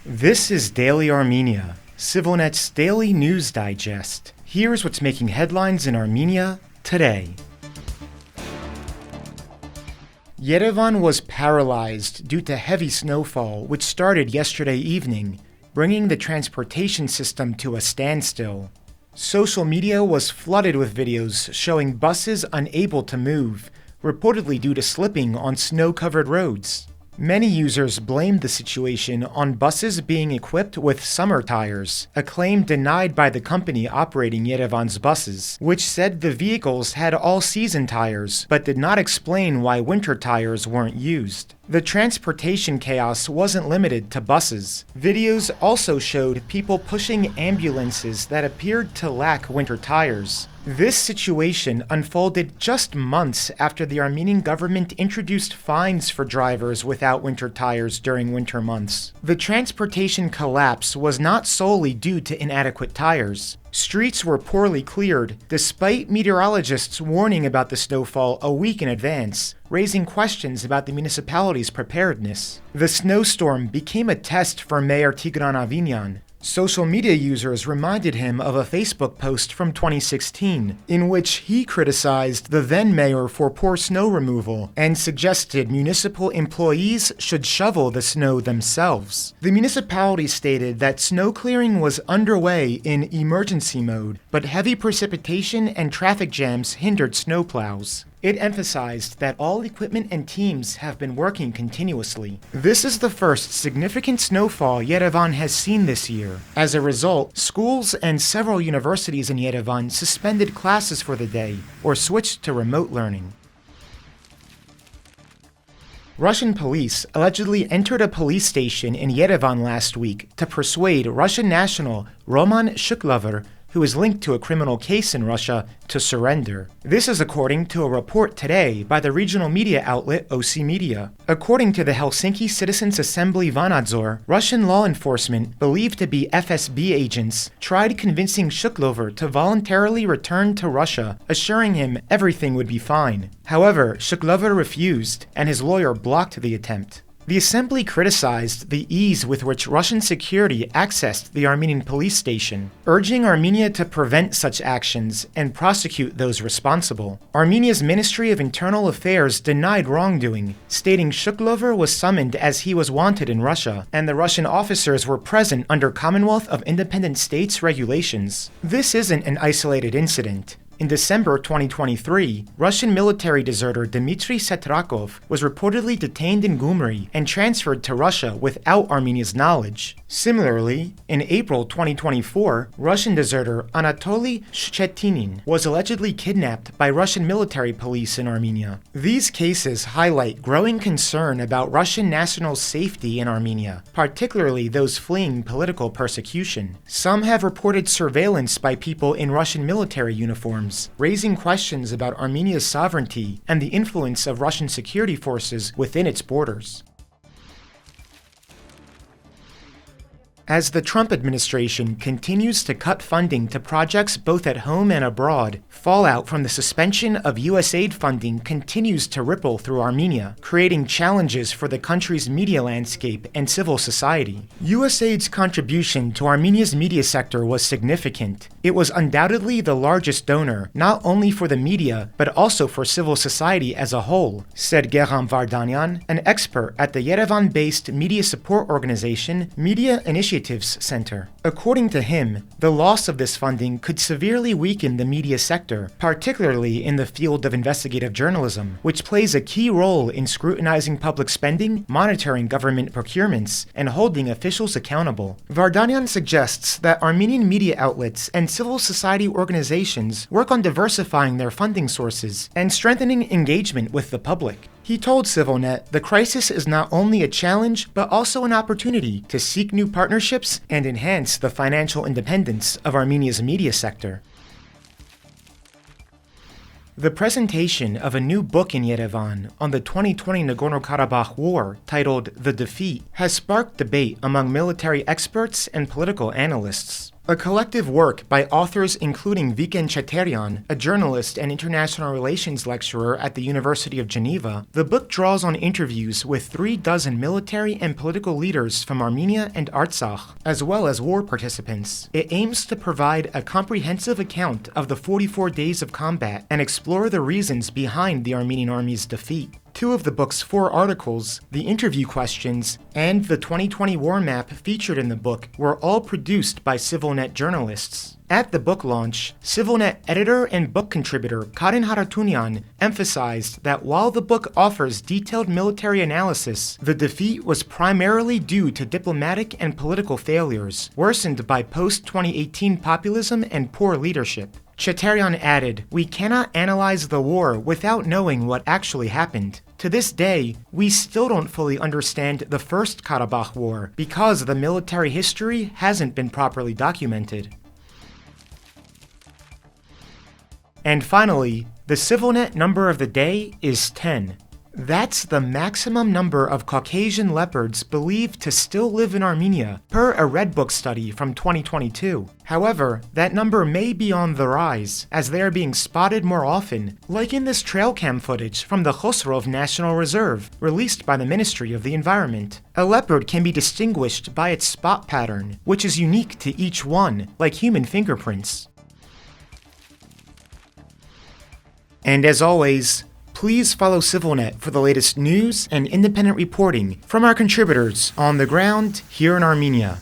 This is Daily Armenia, CivilNet's daily news digest. Here's what's making headlines in Armenia today. Yerevan was paralyzed due to heavy snowfall, which started yesterday evening, bringing the transportation system to a standstill. Social media was flooded with videos showing buses unable to move, reportedly due to slipping on snow-covered roads. Many users blamed the situation on buses being equipped with summer tires, a claim denied by the company operating Yerevan's buses, which said the vehicles had all-season tires, but did not explain why winter tires weren't used. The transportation chaos wasn't limited to buses. Videos also showed people pushing ambulances that appeared to lack winter tires. This situation unfolded just months after the Armenian government introduced fines for drivers without winter tires during winter months. The transportation collapse was not solely due to inadequate tires. Streets were poorly cleared, despite meteorologists warning about the snowfall a week in advance, raising questions about the municipality's preparedness. The snowstorm became a test for Mayor Tigran Avinyan. Social media users reminded him of a Facebook post from 2016, in which he criticized the then mayor for poor snow removal and suggested municipal employees should shovel the snow themselves. The municipality stated that snow clearing was underway in emergency mode, but heavy precipitation and traffic jams hindered snowplows. It emphasized that all equipment and teams have been working continuously. This is the first significant snowfall Yerevan has seen this year. As a result, schools and several universities in Yerevan suspended classes for the day or switched to remote learning. Russian police allegedly entered a police station in Yerevan last week to persuade Russian national Roman Shklover, who is linked to a criminal case in Russia, to surrender. This is according to a report today by the regional media outlet OC Media. According to the Helsinki Citizens Assembly Vanadzor, Russian law enforcement, believed to be FSB agents, tried convincing Shklover to voluntarily return to Russia, assuring him everything would be fine. However, Shklover refused, and his lawyer blocked the attempt. The assembly criticized the ease with which Russian security accessed the Armenian police station, urging Armenia to prevent such actions and prosecute those responsible. Armenia's Ministry of Internal Affairs denied wrongdoing, stating Shklover was summoned as he was wanted in Russia, and the Russian officers were present under Commonwealth of Independent States regulations. This isn't an isolated incident. In December 2023, Russian military deserter Dmitry Setrakov was reportedly detained in Gyumri and transferred to Russia without Armenia's knowledge. Similarly, in April 2024, Russian deserter Anatoly Shchetinin was allegedly kidnapped by Russian military police in Armenia. These cases highlight growing concern about Russian nationals' safety in Armenia, particularly those fleeing political persecution. Some have reported surveillance by people in Russian military uniforms, raising questions about Armenia's sovereignty and the influence of Russian security forces within its borders. As the Trump administration continues to cut funding to projects both at home and abroad, fallout from the suspension of USAID funding continues to ripple through Armenia, creating challenges for the country's media landscape and civil society. USAID's contribution to Armenia's media sector was significant. It was undoubtedly the largest donor, not only for the media, but also for civil society as a whole, said Geram Vardanyan, an expert at the Yerevan-based media support organization Media Initiatives Center. According to him, the loss of this funding could severely weaken the media sector, particularly in the field of investigative journalism, which plays a key role in scrutinizing public spending, monitoring government procurements, and holding officials accountable. Vardanyan suggests that Armenian media outlets and civil society organizations work on diversifying their funding sources and strengthening engagement with the public. He told CivilNet the crisis is not only a challenge, but also an opportunity to seek new partnerships and enhance the financial independence of Armenia's media sector. The presentation of a new book in Yerevan on the 2020 Nagorno-Karabakh War, titled The Defeat, has sparked debate among military experts and political analysts. A collective work by authors including Viken Cheterian, a journalist and international relations lecturer at the University of Geneva, the book draws on interviews with 36 military and political leaders from Armenia and Artsakh, as well as war participants. It aims to provide a comprehensive account of the 44 days of combat and explore the reasons behind the Armenian army's defeat. 2 of the book's 4 articles, the interview questions, and the 2020 war map featured in the book were all produced by CivilNet journalists. At the book launch, CivilNet editor and book contributor Karin Haratunian emphasized that while the book offers detailed military analysis, the defeat was primarily due to diplomatic and political failures, worsened by post-2018 populism and poor leadership. Cheterian added, "We cannot analyze the war without knowing what actually happened. To this day, we still don't fully understand the First Karabakh War because the military history hasn't been properly documented." And finally, the CivilNet number of the day is 10. That's the maximum number of Caucasian leopards believed to still live in Armenia, per a Red Book study from 2022. However, that number may be on the rise, as they are being spotted more often, like in this trail cam footage from the Khosrov National Reserve, released by the Ministry of the Environment. A leopard can be distinguished by its spot pattern, which is unique to each one, like human fingerprints. And as always, please follow CivilNet for the latest news and independent reporting from our contributors on the ground here in Armenia.